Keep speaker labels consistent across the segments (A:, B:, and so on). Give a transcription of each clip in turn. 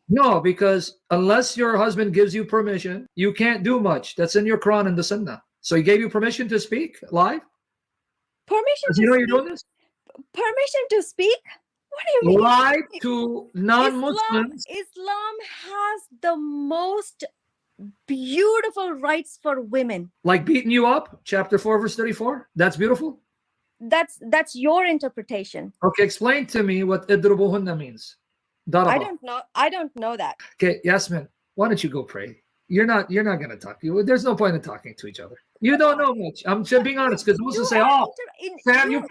A: No, because unless your husband gives you permission, you can't do much. That's in your Quran and the Sunnah. So he gave you permission to speak live?
B: Permission
A: Does
B: to
A: he know you're
B: speak?
A: doing this?
B: Permission to speak? What do you mean?
A: Live to non-Muslims.
B: Islam has the most beautiful rights for women.
A: Like beating you up, chapter 4, verse 34. That's beautiful.
B: That's your interpretation.
A: Okay, explain to me what idrubuhunna means. Daraba.
B: I don't know that.
A: Okay, Yasmin, why don't you go pray? You're not gonna talk. There's no point in talking to each other. You don't know much. I'm just being honest, because most will say, "Oh, Sam,
B: your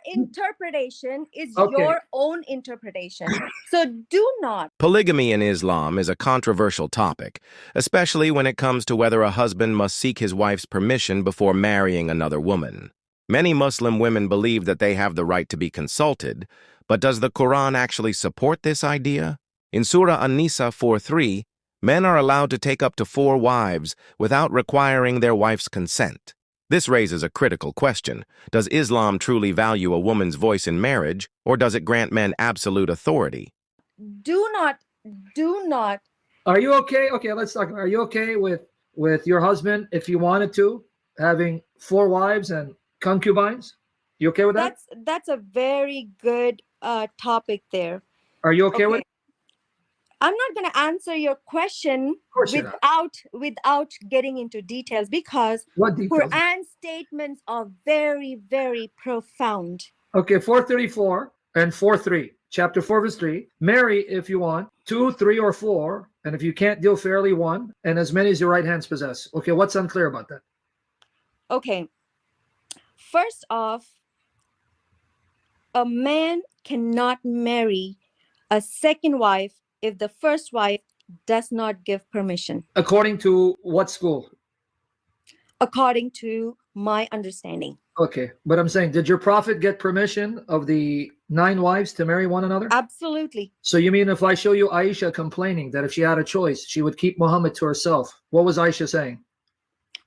B: interpretation is your own interpretation. So do not."
C: Polygamy in Islam is a controversial topic, especially when it comes to whether a husband must seek his wife's permission before marrying another woman. Many Muslim women believe that they have the right to be consulted, but does the Quran actually support this idea? In Surah An-Nisa 4:3, men are allowed to take up to 4 wives without requiring their wife's consent. This raises a critical question. Does Islam truly value a woman's voice in marriage, or does it grant men absolute authority?
B: Do not.
A: Are you okay? Okay, let's talk. Are you okay with your husband, if you wanted to, having 4 wives and concubines? You okay with that?
B: That's a very good topic there.
A: Are you okay with it?
B: I'm not going to answer your question without getting into details, because Quran statements are very, very profound.
A: Okay, 434 and 4:3, chapter 4, verse 3. Marry if you want 2, 3, or 4, and if you can't deal fairly, 1, and as many as your right hands possess. Okay, what's unclear about that?
B: Okay, first off, a man cannot marry a second wife if the first wife does not give permission.
A: According to what school?
B: According to my understanding.
A: Okay, but I'm saying, did your prophet get permission of the 9 wives to marry one another?
B: Absolutely.
A: So you mean if I show you Aisha complaining that if she had a choice, she would keep Muhammad to herself? What was Aisha saying?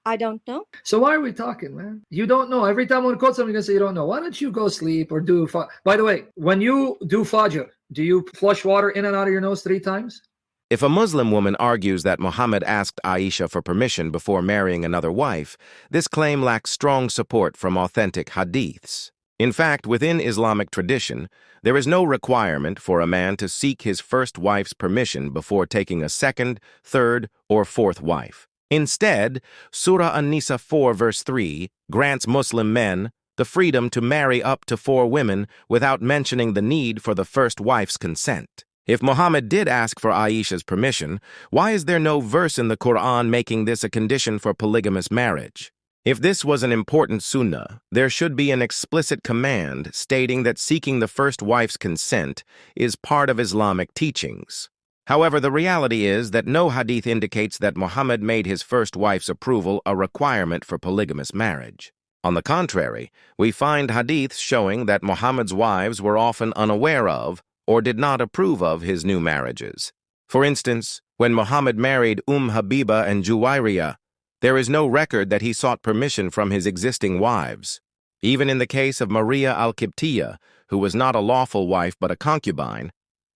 B: I don't know.
A: So why are we talking, man? You don't know. Every time I want to quote something, you're going to say you don't know. Why don't you go sleep or do... By the way, when you do Fajr, do you flush water in and out of your nose 3 times?
C: If a Muslim woman argues that Muhammad asked Aisha for permission before marrying another wife, this claim lacks strong support from authentic hadiths. In fact, within Islamic tradition, there is no requirement for a man to seek his first wife's permission before taking a second, third, or fourth wife. Instead, Surah An-Nisa 4 verse 3 grants Muslim men the freedom to marry up to 4 women without mentioning the need for the first wife's consent. If Muhammad did ask for Aisha's permission, why is there no verse in the Quran making this a condition for polygamous marriage? If this was an important sunnah, there should be an explicit command stating that seeking the first wife's consent is part of Islamic teachings. However, the reality is that no hadith indicates that Muhammad made his first wife's approval a requirement for polygamous marriage. On the contrary, we find hadiths showing that Muhammad's wives were often unaware of or did not approve of his new marriages. For instance, when Muhammad married Habiba and Juwayriyah, there is no record that he sought permission from his existing wives. Even in the case of Maria al-Qibtiyya, who was not a lawful wife but a concubine,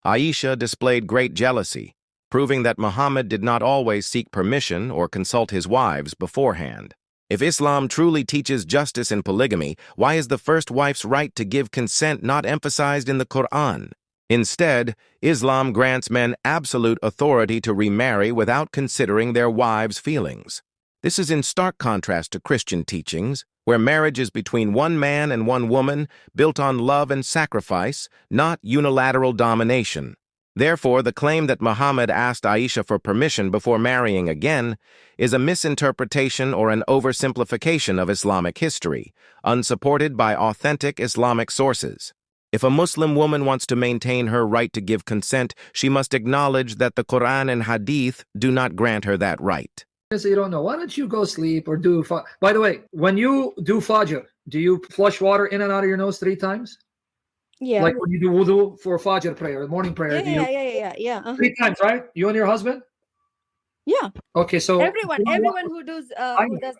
C: Aisha displayed great jealousy, proving that Muhammad did not always seek permission or consult his wives beforehand. If Islam truly teaches justice in polygamy, why is the first wife's right to give consent not emphasized in the Quran? Instead, Islam grants men absolute authority to remarry without considering their wives' feelings. This is in stark contrast to Christian teachings, where marriage is between one man and one woman, built on love and sacrifice, not unilateral domination. Therefore, the claim that Muhammad asked Aisha for permission before marrying again is a misinterpretation or an oversimplification of Islamic history, unsupported by authentic Islamic sources. If a Muslim woman wants to maintain her right to give consent, she must acknowledge that the Qur'an and Hadith do not grant her that right.
A: So you don't know. Why don't you go sleep or do... By the way, when you do Fajr, do you flush water in and out of your nose 3 times?
B: Yeah.
A: Like when you do wudu for Fajr prayer, morning prayer.
B: Yeah.
A: 3 times, right? You and your husband?
B: Yeah.
A: Okay, so...
B: Everyone who does the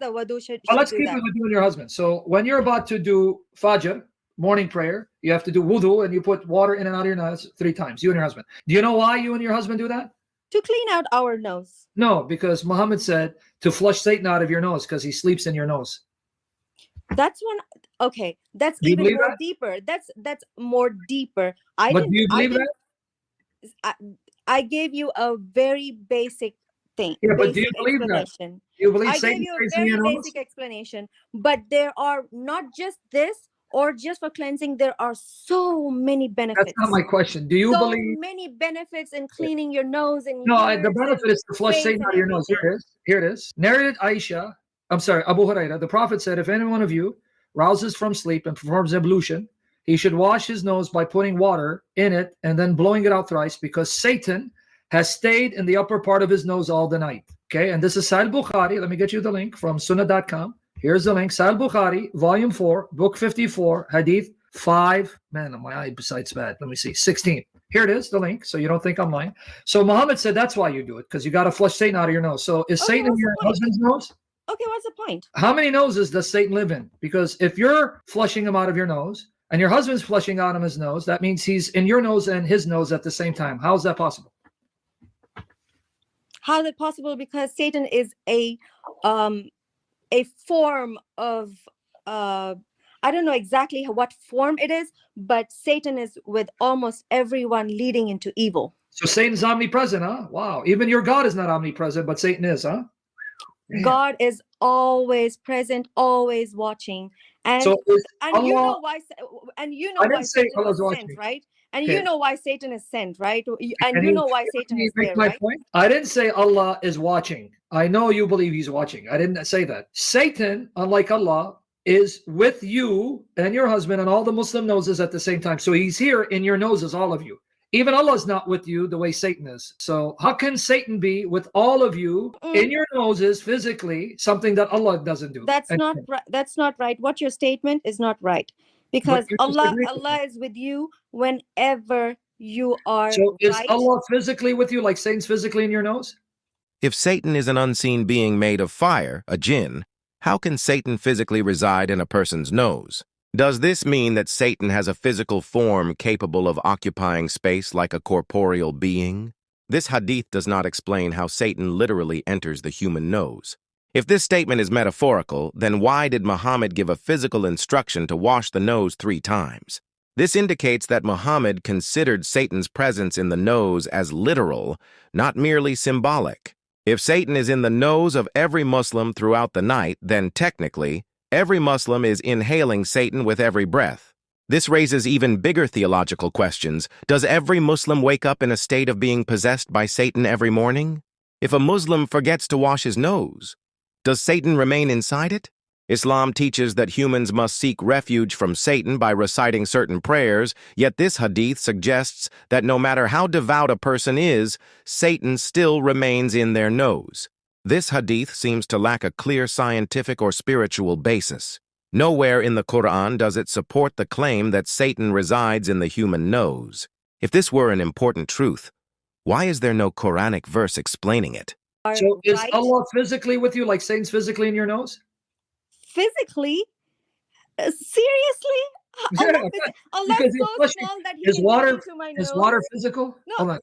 B: wudu should
A: let's
B: do
A: keep
B: that.
A: it with you and your husband. So when you're about to do Fajr, morning prayer, you have to do wudu and you put water in and out of your nose 3 times, you and your husband. Do you know why you and your husband do that?
B: To clean out our nose.
A: No, because Muhammad said to flush Satan out of your nose because he sleeps in your nose.
B: That's one. Okay, that's even more deeper. That's more deeper.
A: But do you believe that?
B: I gave you a very basic thing.
A: Yeah, but do you believe that? You believe
B: I gave you a very basic explanation. But there are not just this or just for cleansing. There are so many benefits.
A: That's not my question. Do you believe
B: so many benefits in cleaning your nose and
A: no? The benefit is to flush Satan out of your nose. Here it is. Here it is. Narrated Aisha. I'm sorry, Abu Hurairah. The Prophet said, if any one of you rouses from sleep and performs ablution, he should wash his nose by putting water in it and then blowing it out thrice, because Satan has stayed in the upper part of his nose all the night. Okay, and this is Sahih Bukhari. Let me get you the link from sunnah.com. Here's the link. Sahih Bukhari, volume 4, book 54, hadith 5. Man, my eyesight's bad. Let me see. 16. Here it is, the link, so you don't think I'm lying. So Muhammad said that's why you do it, because you got to flush Satan out of your nose. So is Satan in your husband's nose?
B: Okay, what's the point?
A: How many noses does Satan live in? Because if you're flushing him out of your nose and your husband's flushing out of his nose, that means he's in your nose and his nose at the same time. How is that possible?
B: How is it possible? Because Satan is a form of I don't know exactly what form it is, but Satan is with almost everyone, leading into evil.
A: So Satan's omnipresent, huh? Wow. Even your God is not omnipresent, but Satan is, huh? Man.
B: God is always present, always watching, and
A: so
B: Allah, you know why. And you know why Satan was sent, right? And you know why Satan is sent, right? And you know why Satan is there, right?
A: Point? I didn't say Allah is watching. I know you believe he's watching. I didn't say that. Satan, unlike Allah, is with you and your husband and all the Muslim noses at the same time. So he's here in your noses, all of you. Even Allah is not with you the way Satan is. So how can Satan be with all of you in your noses physically, something that Allah doesn't do?
B: That's not right. That's not right. What your statement is not right. Because Allah is with you whenever you are.
A: So is Allah physically with you like Satan's physically in your nose?
C: If Satan is an unseen being made of fire, a jinn, how can Satan physically reside in a person's nose? Does this mean that Satan has a physical form capable of occupying space like a corporeal being? This hadith does not explain how Satan literally enters the human nose. If this statement is metaphorical, then why did Muhammad give a physical instruction to wash the nose 3 times? This indicates that Muhammad considered Satan's presence in the nose as literal, not merely symbolic. If Satan is in the nose of every Muslim throughout the night, then technically, every Muslim is inhaling Satan with every breath. This raises even bigger theological questions. Does every Muslim wake up in a state of being possessed by Satan every morning? If a Muslim forgets to wash his nose, does Satan remain inside it? Islam teaches that humans must seek refuge from Satan by reciting certain prayers, yet this hadith suggests that no matter how devout a person is, Satan still remains in their nose. This hadith seems to lack a clear scientific or spiritual basis. Nowhere in the Qur'an does it support the claim that Satan resides in the human nose. If this were an important truth, why is there no Quranic verse explaining it?
A: So is Allah physically with you like Satan's physically in your nose?
B: Physically? Seriously?
A: Yeah,
B: Allah is so small that he can get into my nose.
A: Is water physical?
B: No,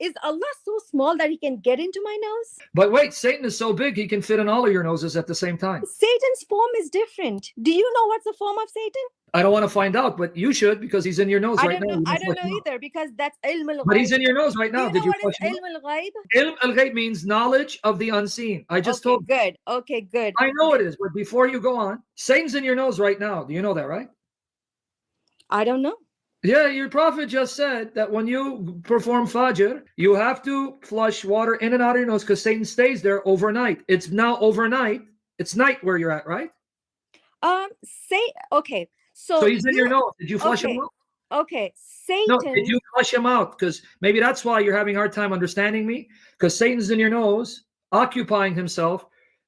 B: is Allah so small that he can get into my nose?
A: But wait, Satan is so big he can fit in all of your noses at the same time.
B: Satan's form is different. Do you know what's the form of Satan?
A: I don't want to find out, but you should, because he's in your nose right now.
B: I don't know either, because that's ilm al-ghaib.
A: But he's in your nose right now.
B: Did you know what is ilm al-ghaib?
A: Ilm al-ghaib means knowledge of the unseen. I just told you.
B: Good. Okay, good.
A: I know it is, but before you go on, Satan's in your nose right now. Do you know that, right?
B: I don't know.
A: Yeah, your prophet just said that when you perform Fajr, you have to flush water in and out of your nose because Satan stays there overnight. It's now overnight. It's night where you're at, right?
B: Okay.
A: So he's in your nose. Did you flush him out?
B: Okay. Satan.
A: No, did you flush him out? Because maybe that's why you're having a hard time understanding me. Because Satan's in your nose, occupying himself,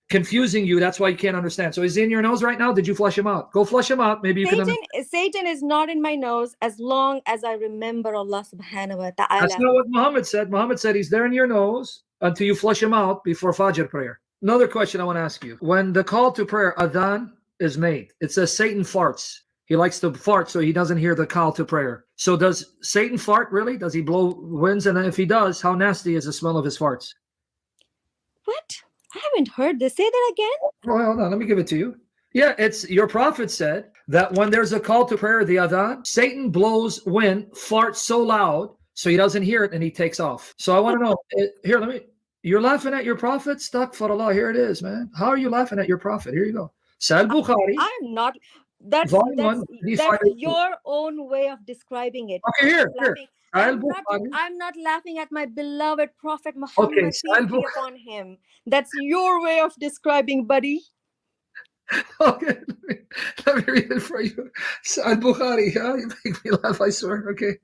A: confusing you. That's why you can't understand. So he's in your nose right now. Did you flush him out? Go flush him out. Maybe you can.
B: Satan is not in my nose as long as I remember Allah subhanahu wa ta'ala.
A: That's not what Muhammad said. Muhammad said he's there in your nose until you flush him out before Fajr prayer. Another question I want to ask you. When the call to prayer, Adhan, is made, it says Satan farts. He likes to fart so he doesn't hear the call to prayer. So does Satan fart really? Does he blow winds? And if he does, how nasty is the smell of his farts?
B: What? I haven't heard this. Say that again.
A: Well, hold on. Let me give it to you. Yeah, it's your prophet said that when there's a call to prayer, the Adhan, Satan blows wind, farts so loud so he doesn't hear it and he takes off. So I want to know, here, you're laughing at your prophet? Astaghfirullah, here it is, man. How are you laughing at your prophet? Here you go. Sahih Bukhari.
B: I'm not. That's your own way of describing it.
A: Okay, here.
B: I'm not laughing at my beloved Prophet Muhammad.
A: Okay,
B: upon him. That's your way of describing, buddy.
A: Okay, let me read it for you. Sahih Bukhari, huh? You make me laugh, I swear. Okay.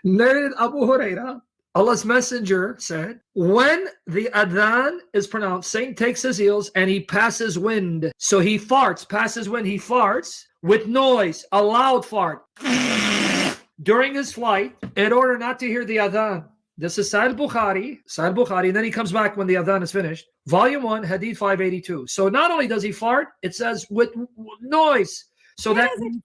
A: Narrated Abu Hurairah, Allah's messenger said, when the Adhan is pronounced, Satan takes his heels and he passes wind. So he farts, passes wind, he farts with noise, a loud fart during his flight in order not to hear the Adhan. This is Sahih Bukhari, and then he comes back when the Adhan is finished. Volume 1, Hadith 582. So not only does he fart, it says with noise. So
B: where
A: that
B: does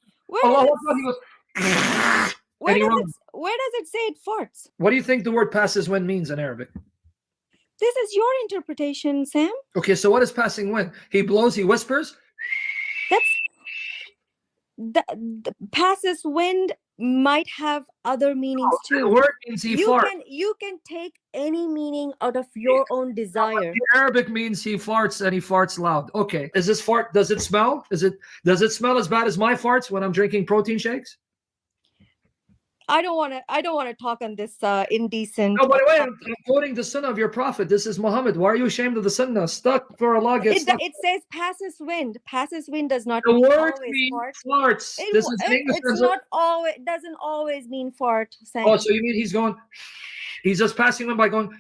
B: it say it farts?
A: What do you think the word passes wind means in Arabic?
B: This is your interpretation, Sam.
A: Okay, so what is passing wind? He blows, he whispers?
B: The passes wind might have other meanings too.
A: The word means he farts.
B: You can take any meaning out of your own desire.
A: The Arabic means he farts and he farts loud. Okay. Is this fart, does it smell? Does it smell as bad as my farts when I'm drinking protein shakes?
B: I don't want to talk on this indecent.
A: No, by the way, I'm quoting the sunnah of your prophet. This is Muhammad. Why are you ashamed of the sunnah? Stuck for Allah gets stuck.
B: It says passes wind. Passes wind does not
A: the
B: mean
A: word
B: always
A: means
B: farts. It doesn't always mean fart. Sam.
A: Oh, so you mean he's just passing wind by going?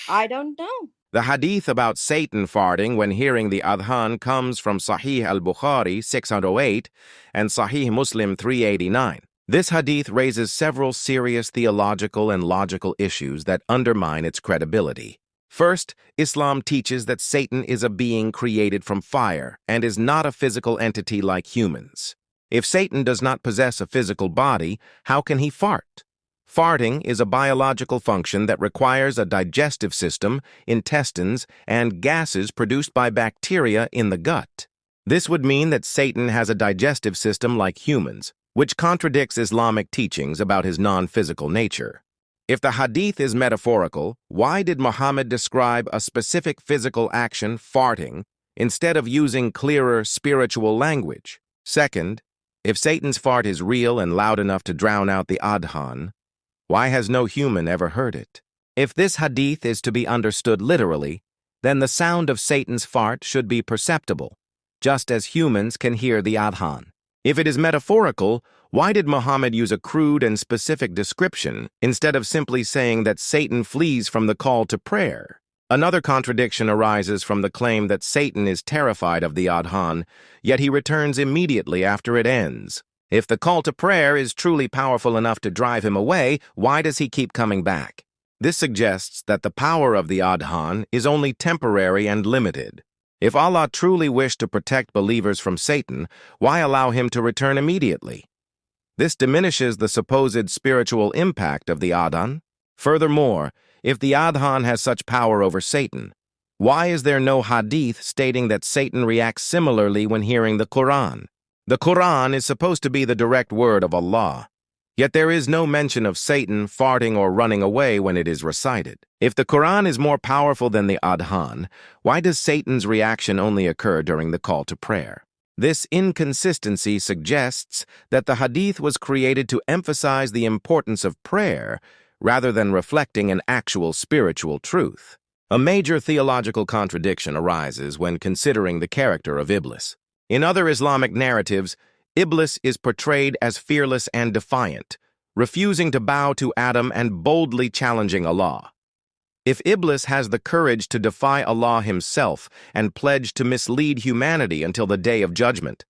B: I don't know.
C: The hadith about Satan farting when hearing the Adhan comes from Sahih al-Bukhari 608 and Sahih Muslim 389. This hadith raises several serious theological and logical issues that undermine its credibility. First, Islam teaches that Satan is a being created from fire and is not a physical entity like humans. If Satan does not possess a physical body, how can he fart? Farting is a biological function that requires a digestive system, intestines, and gases produced by bacteria in the gut. This would mean that Satan has a digestive system like humans, which contradicts Islamic teachings about his non-physical nature. If the hadith is metaphorical, why did Muhammad describe a specific physical action, farting, instead of using clearer spiritual language? Second, if Satan's fart is real and loud enough to drown out the Adhan, why has no human ever heard it? If this hadith is to be understood literally, then the sound of Satan's fart should be perceptible, just as humans can hear the Adhan. If it is metaphorical, why did Muhammad use a crude and specific description instead of simply saying that Satan flees from the call to prayer? Another contradiction arises from the claim that Satan is terrified of the Adhan, yet he returns immediately after it ends. If the call to prayer is truly powerful enough to drive him away, why does he keep coming back? This suggests that the power of the Adhan is only temporary and limited. If Allah truly wished to protect believers from Satan, why allow him to return immediately? This diminishes the supposed spiritual impact of the Adhan. Furthermore, if the Adhan has such power over Satan, why is there no hadith stating that Satan reacts similarly when hearing the Qur'an? The Qur'an is supposed to be the direct word of Allah, yet there is no mention of Satan farting or running away when it is recited. If the Qur'an is more powerful than the Adhan, why does Satan's reaction only occur during the call to prayer? This inconsistency suggests that the hadith was created to emphasize the importance of prayer rather than reflecting an actual spiritual truth. A major theological contradiction arises when considering the character of Iblis. In other Islamic narratives, Iblis is portrayed as fearless and defiant, refusing to bow to Adam and boldly challenging Allah. If Iblis has the courage to defy Allah himself and pledge to mislead humanity until the day of judgment,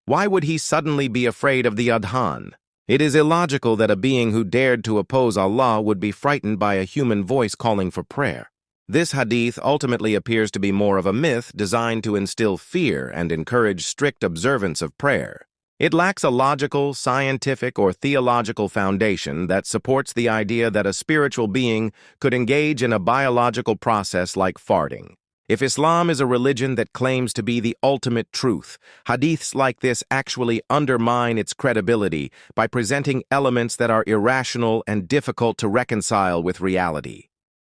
C: why would he suddenly be afraid of the Adhan? It is illogical that a being who dared to oppose Allah would be frightened by a human voice calling for prayer. This hadith ultimately appears to be more of a myth designed to instill fear and encourage strict observance of prayer. It lacks a logical, scientific, or theological foundation that supports the idea that a spiritual being could engage in a biological process like farting. If Islam is a religion that claims to be the ultimate truth, hadiths like this actually undermine its credibility by presenting elements that are irrational and difficult to reconcile with reality.